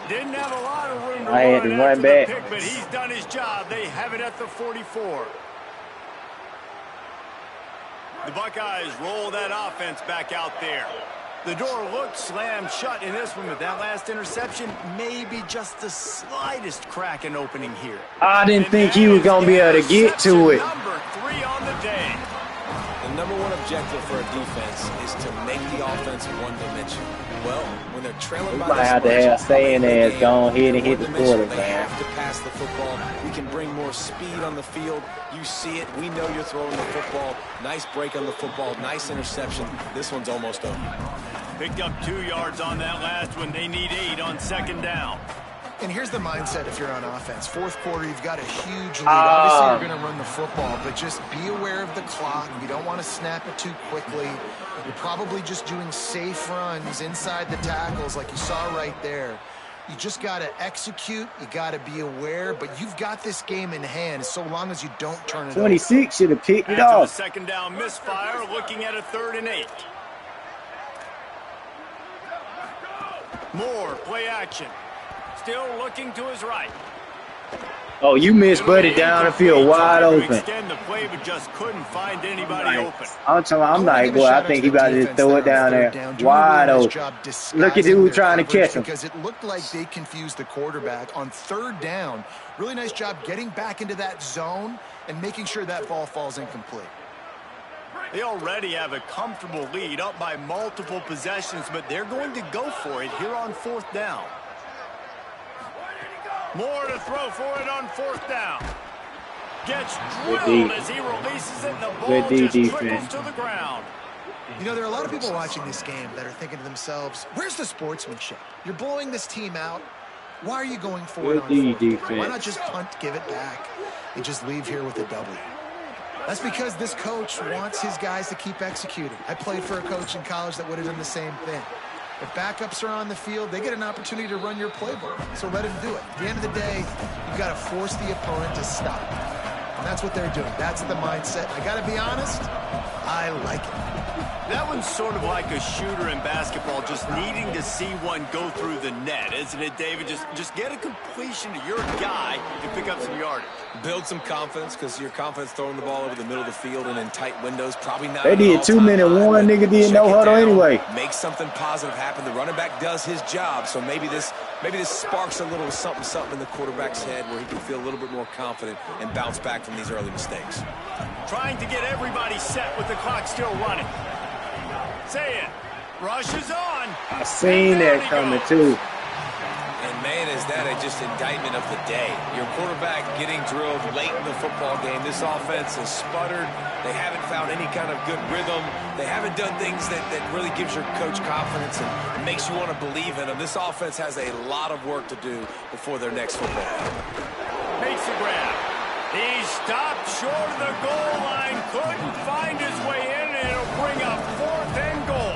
Didn't have a lot of room to I had to run after back. the pick, but he's done his job. They have it at the 44. The Buckeyes roll that offense back out there. The door looked slammed shut in this one, but that last interception may be just the slightest crack in opening here. I didn't think he was going to be able to get to it. Number 3 on the day. The number one objective for a defense is to make the offense one-dimensional. Well, when they're trailing by might have to have saying as go ahead and hit the quarterback. They have to pass the football. We can bring more speed on the field. You see it. We know you're throwing the football. Nice break on the football. Nice interception. This one's almost over. Picked up 2 yards on that last one. They need 8 on second down. And here's the mindset if you're on offense. Fourth quarter, you've got a huge lead. Obviously, you're going to run the football, but just be aware of the clock. You don't want to snap it too quickly. You're probably just doing safe runs inside the tackles like you saw right there. You just got to execute. You got to be aware, but you've got this game in hand so long as you don't turn it over. 26 should have picked it After off. the second down misfire, looking at a 3rd and 8. Moore, play action. Still looking to his right. Oh, you missed Buddy down the field, wide open. Extend the play, but just couldn't find anybody open. I'm like, boy, I think he about to just throw it down there, wide open. Look at who trying to catch him. Because it looked like they confused the quarterback on third down. Really nice job getting back into that zone and making sure that ball falls incomplete. They already have a comfortable lead, up by multiple possessions, but they're going to go for it here on fourth down. More to throw for it on fourth down. Gets drilled as he releases it, and the ball just trickles to the ground. You know, there are a lot of people watching this game that are thinking to themselves, where's the sportsmanship? You're blowing this team out. Why are you going for it on fourth? Why not just punt, give it back, and just leave here with a W? That's because this coach wants his guys to keep executing. I played for a coach in college that would have done the same thing. If backups are on the field, they get an opportunity to run your playbook. So let him do it. At the end of the day, you've got to force the opponent to stop. And that's what they're doing. That's the mindset. I got to be honest, I like it. That one's sort of like a shooter in basketball, just needing to see one go through the net, isn't it, David? Just get a completion to your guy and pick up some yardage. Build some confidence, because your confidence throwing the ball over the middle of the field and in tight windows, probably not. They did 2 minute one, nigga did no huddle anyway. Make something positive happen. The running back does his job, so maybe this sparks a little something in the quarterback's head where he can feel a little bit more confident and bounce back from these early mistakes. Trying to get everybody set with the clock still running. Say it. Rush is on. I seen that coming too. And man, is that just indictment of the day. Your quarterback getting drilled late in the football game. This offense has sputtered. They haven't found any kind of good rhythm. They haven't done things that really gives your coach confidence and makes you want to believe in them. This offense has a lot of work to do before their next football game. Makes the grab. He stopped short of the goal line. Couldn't find his way in, and it'll bring up 4th and goal.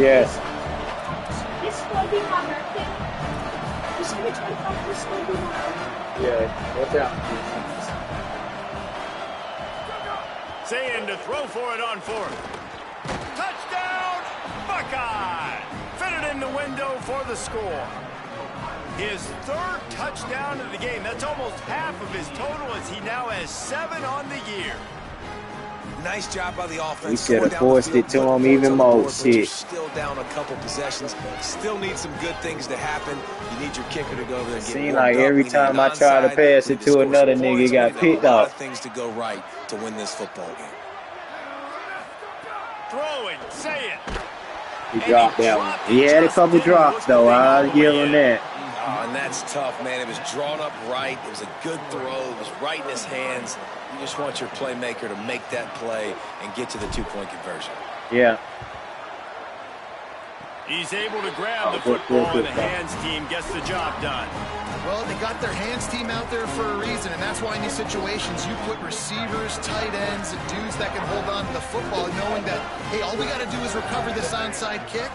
Yes. Yeah, watch out. Saying to throw for it on 4th. Touchdown, Buckeye! Fitted in the window for the score. His 3rd touchdown of the game. That's almost half of his total, as he now has 7 on the year. Nice job by the offense. We should have forced it to him even more. Shit. Still down a couple possessions. Still need some good things to happen. You need your kicker to go there and get Seems like every time I try to pass it to another nigga, got picked off. A lot off. of things to go right to win this football game. Throwing, say it. He dropped that one. He had a couple drops though. I'll give him that. And that's tough, man. It was drawn up right. It was a good throw. It was right in his hands. You just want your playmaker to make that play and get to the 2-point conversion. Yeah. He's able to grab the football, and the hands team gets the job done. Well, they got their hands team out there for a reason, and that's why in these situations you put receivers, tight ends, and dudes that can hold on to the football, knowing that, hey, all we got to do is recover this onside kick.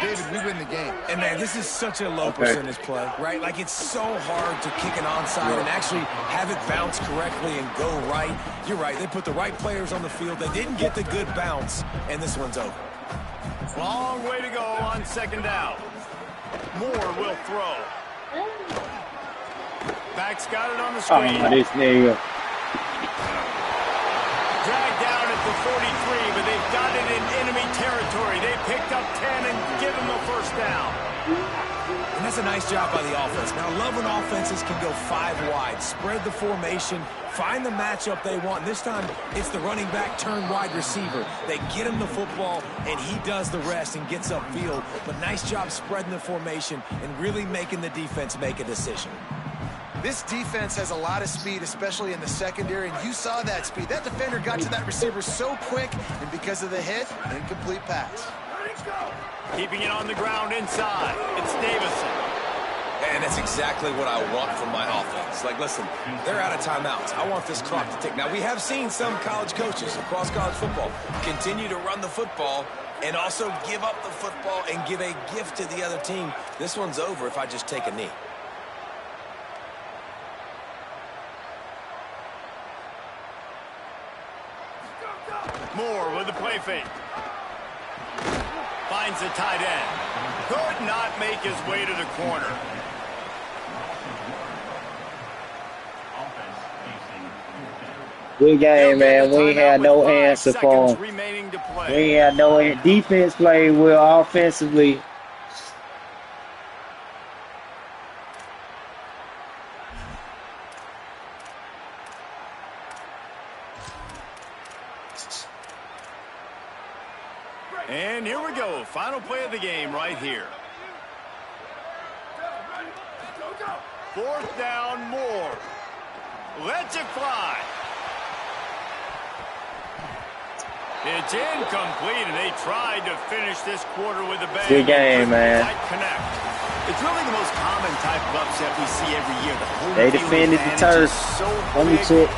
David, we win the game. And, man, this is such a low percentage play, right? Like, it's so hard to kick an onside and actually have it bounce correctly and go right. You're right. They put the right players on the field. They didn't get the good bounce, and this one's over. Long way to go on 2nd down. Moore will throw. Back's got it on the screen. Oh, this nigga. Dragged down at the 43, but they've got it in enemy territory. They picked up 10 and give them the 1st down. And that's a nice job by the offense. Now, I love when offenses can go 5 wide, spread the formation, find the matchup they want. This time, it's the running back turned wide receiver. They get him the football, and he does the rest and gets upfield. But nice job spreading the formation and really making the defense make a decision. This defense has a lot of speed, especially in the secondary, and you saw that speed. That defender got to that receiver so quick, and because of the hit, incomplete pass. Keeping it on the ground inside. It's Davison. And that's exactly what I want from my offense. Like, listen, they're out of timeouts. I want this clock to tick. Now, we have seen some college coaches across college football continue to run the football and also give up the football and give a gift to the other team. This one's over if I just take a knee. Moore with the play fake. Finds the tight end. Could not make his way to the corner. Good game, man. We ain't had no answer for him. We ain't had no defense played well offensively. And here we go. Final play of the game right here. 4th down, more. Lets it fly. It's incomplete, and they tried to finish this quarter with a bang. Good game, man. Connect. It's really the most common type of upset we see every year. They defended the turf. Let me check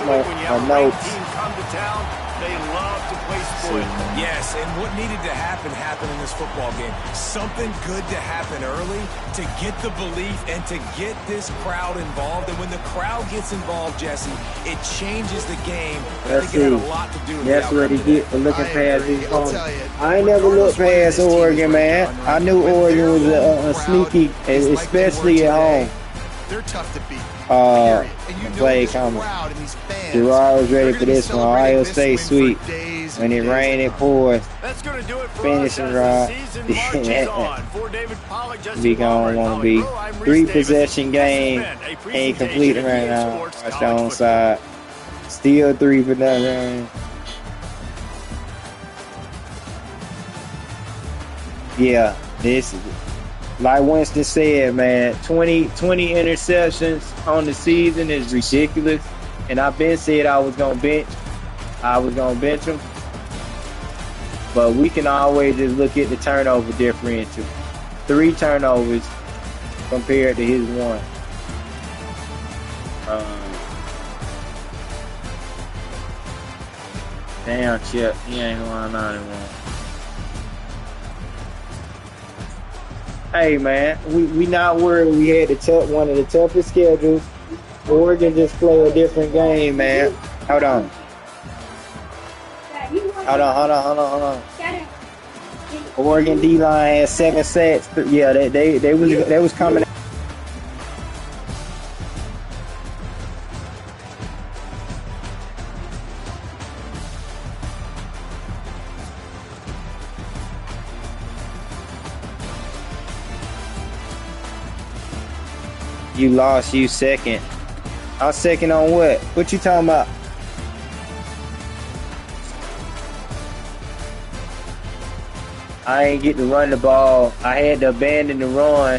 my notes. Come to town, they love to play spoil. Yes, and what needed to happen happened in this football game. Something good to happen early to get the belief and to get this crowd involved. And when the crowd gets involved, Jesse, it changes the game. I think it had a lot to do with that's what he get for looking past these opponents. I ain't never looked past Oregon, man. I knew Oregon was a sneaky, especially at home. They're tough to beat. Play coming. Gerard was ready for this one. Ohio State sweet. When it rained, it pours. That's going to do it for finishing drive. We gonna want to be 3-possession game. Ain't completing right now. Touchdown side. Still 3 for nothing. Yeah, this is like Winston said, man. 20 interceptions on the season is ridiculous. And I've been said I was gonna bench him. But we can always just look at the turnover differential. 3 turnovers compared to his 1. Damn, Chip, he ain't going on anymore. Hey, man, we not worried. We had one of the toughest schedules. Oregon just play a different game, man. Hold on. Oregon D-line had 7 sacks. Yeah, they was coming. You lost, you second. I was second on what? What you talking about? I ain't get to run the ball. I had to abandon the run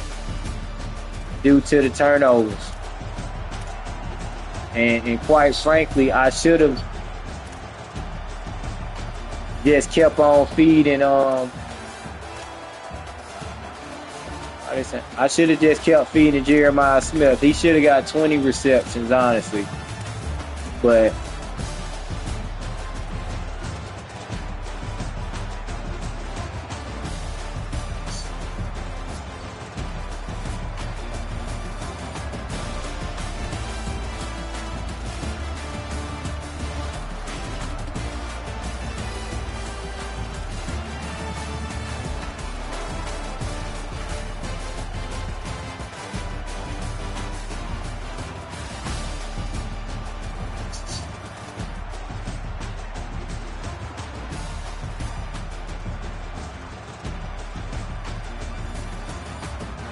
due to the turnovers. And quite frankly, I should have just kept on feeding. I should have just kept feeding Jeremiah Smith. He should have got 20 receptions, honestly. But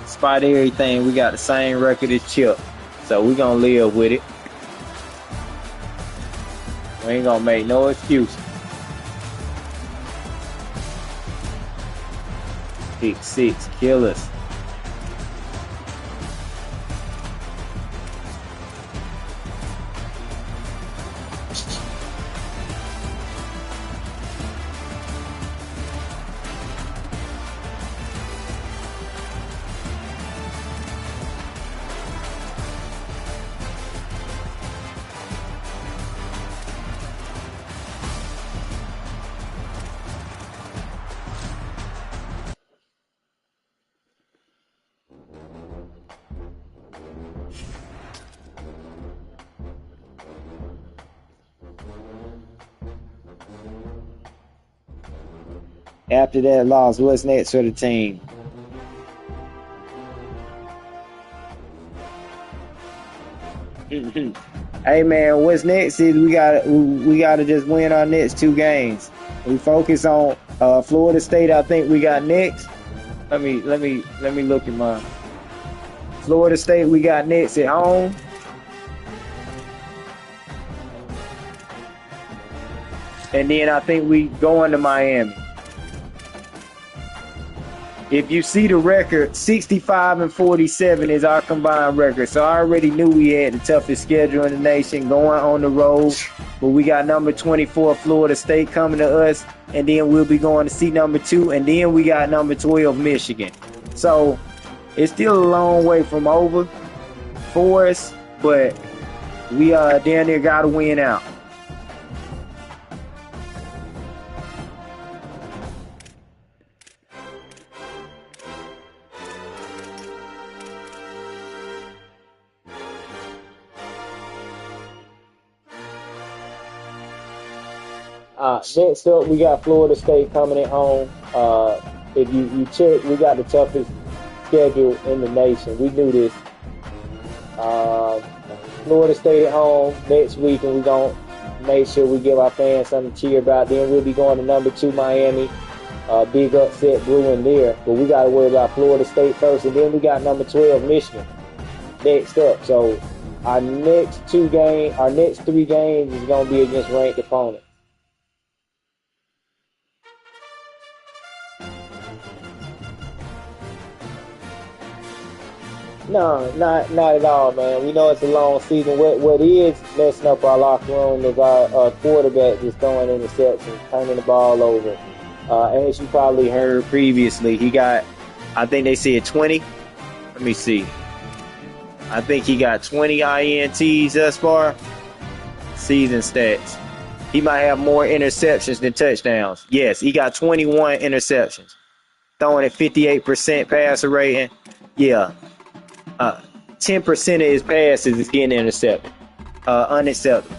despite everything, we got the same record as Chip. So we're going to live with it. We ain't going to make no excuse. Pick 6, kill us. After that loss, what's next for the team? Hey man, what's next is we gotta just win our next 2 games. We focus on Florida State. I think we got next. Let me look at mine. Florida State we got next at home. And then I think we going to Miami. If you see the record, 65-47 is our combined record. So I already knew we had the toughest schedule in the nation going on the road. But we got number 24 Florida State coming to us. And then we'll be going to see number 2. And then we got number 12 Michigan. So it's still a long way from over for us. But we down there got to win out. Next up, we got Florida State coming at home. If you check, we got the toughest schedule in the nation. We knew this. Florida State at home next week, and we're going to make sure we give our fans something to cheer about. Then we'll be going to number 2 Miami. Big upset brewing there. But we got to worry about Florida State first, and then we got number 12 Michigan next up. So our next 3 games is going to be against ranked opponents. No, not at all, man. We know it's a long season. What is messing up our locker room is our quarterback just throwing interceptions, turning the ball over. As you probably heard previously, he got, I think they said 20. Let me see. I think he got 20 INTs thus far. Season stats. He might have more interceptions than touchdowns. Yes, he got 21 interceptions. Throwing at 58% passer rating. Yeah. 10% of his passes is getting intercepted. Unacceptable.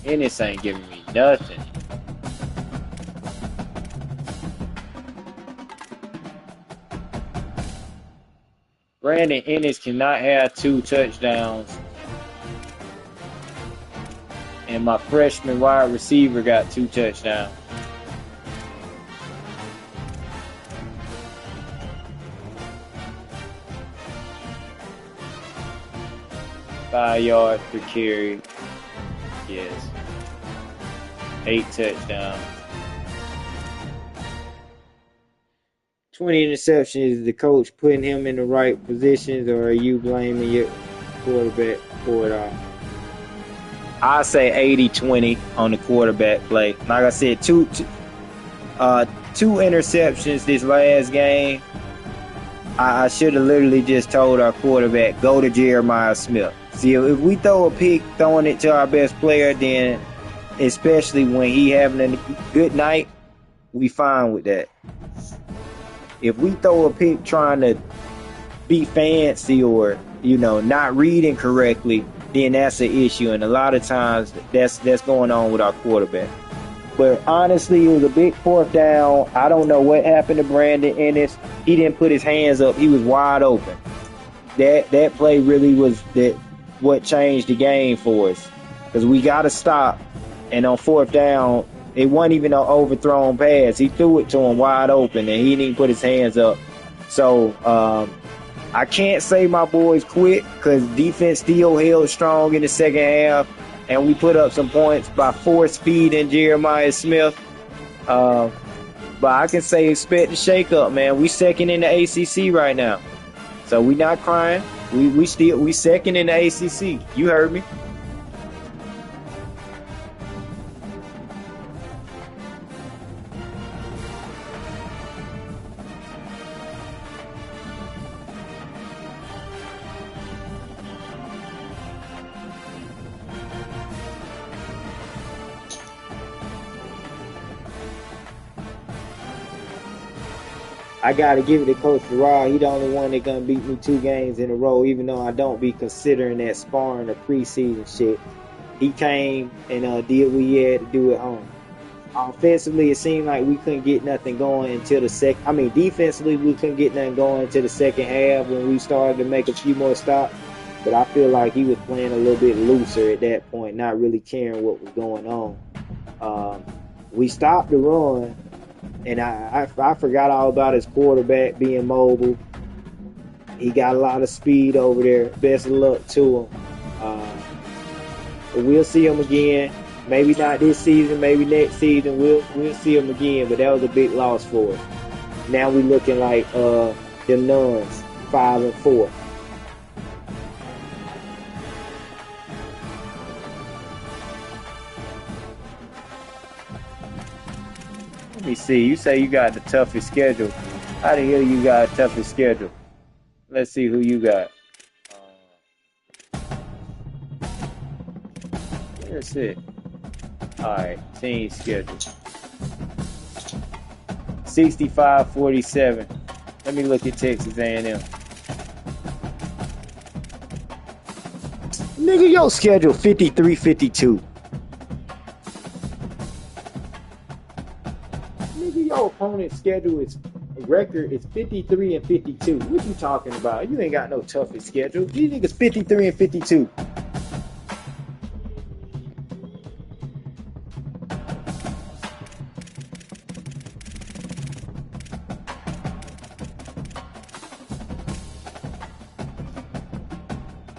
Ennis ain't giving me nothing. Brandon Ennis cannot have 2 touchdowns. And my freshman wide receiver got 2 touchdowns. Five yards per carry. Yes. 8 touchdowns. 20 interceptions. Is the coach putting him in the right positions, or are you blaming your quarterback for it all? I say 80-20 on the quarterback play. Like I said, two interceptions this last game. I should have literally just told our quarterback, go to Jeremiah Smith. See, if we throw a pick throwing it to our best player, then especially when he having a good night, we fine with that. If we throw a pick trying to be fancy or, not reading correctly, then that's an issue. And a lot of times that's going on with our quarterback. But honestly, it was a big 4th down. I don't know what happened to Brandon Ennis. He didn't put his hands up. He was wide open. That play really was what changed the game for us. Because we got to stop. And on 4th down, it wasn't even an overthrown pass. He threw it to him wide open, and he didn't even put his hands up. So I can't say my boys quit because defense still held strong in the second half. And we put up some points by force feeding Jeremiah Smith. But I can say expect a shake-up, man. We second in the ACC right now. So we not crying. We second in the ACC. You heard me. I gotta give it to Coach Farrar. He the only one that gonna beat me 2 games in a row, even though I don't be considering that sparring or preseason shit. He came and did what he had to do at home. Offensively, it seemed like we couldn't get nothing going until the second. I mean, defensively, we couldn't get nothing going until the second half when we started to make a few more stops. But I feel like he was playing a little bit looser at that point, not really caring what was going on. We stopped the run. And I forgot all about his quarterback being mobile. He got a lot of speed over there. Best of luck to him. But we'll see him again. Maybe not this season. Maybe next season. We'll see him again. But that was a big loss for us. Now we looking like the Nuns, 5-4. Let me see. You say you got the toughest schedule. How the hell you got the toughest schedule? Let's see who you got. That's it. All right. Team schedule. 65-47. Let me look at Texas A&M. Nigga, your schedule 53-52. Your opponent's schedule is record is 53-52. What you talking about? You ain't got no toughest schedule. These niggas 53-52.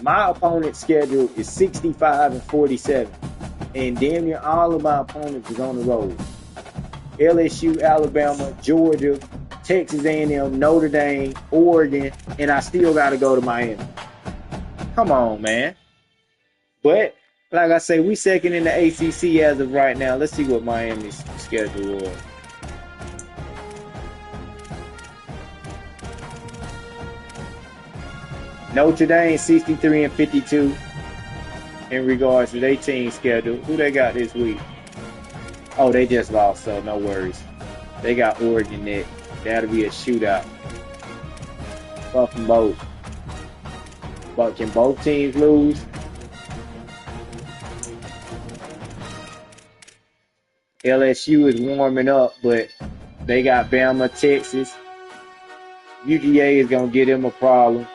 My opponent's schedule is 65-47, and damn near all of my opponents is on the road. LSU, Alabama, Georgia, Texas A&M, Notre Dame, Oregon, and I still got to go to Miami. Come on, man. But, like I say, we second in the ACC as of right now. Let's see what Miami's schedule was. Notre Dame, 63-52 in regards to their team schedule. Who they got this week? Oh, they just lost, so no worries. They got Oregon next. That'll be a shootout. Fuck them both. But can both teams lose? LSU is warming up, but they got Bama, Texas. UGA is going to give them a problem.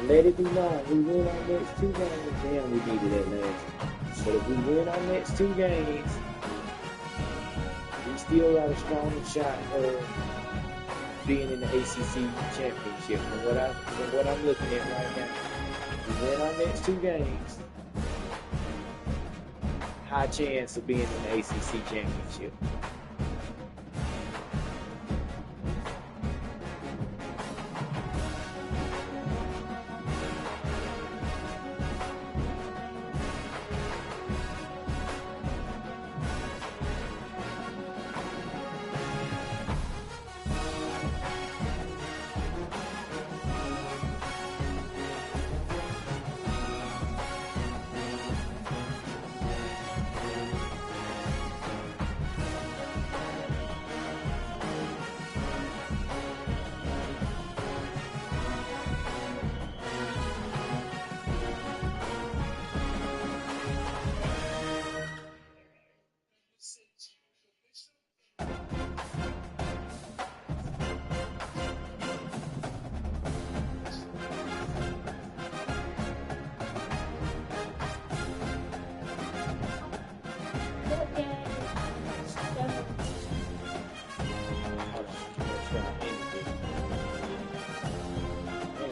Let it be known, we win our next 2 games. Damn, we needed that last. But if we win our next 2 games, we still got a strong shot of being in the ACC championship. From what I'm looking at right now, if we win our next 2 games, high chance of being in the ACC championship.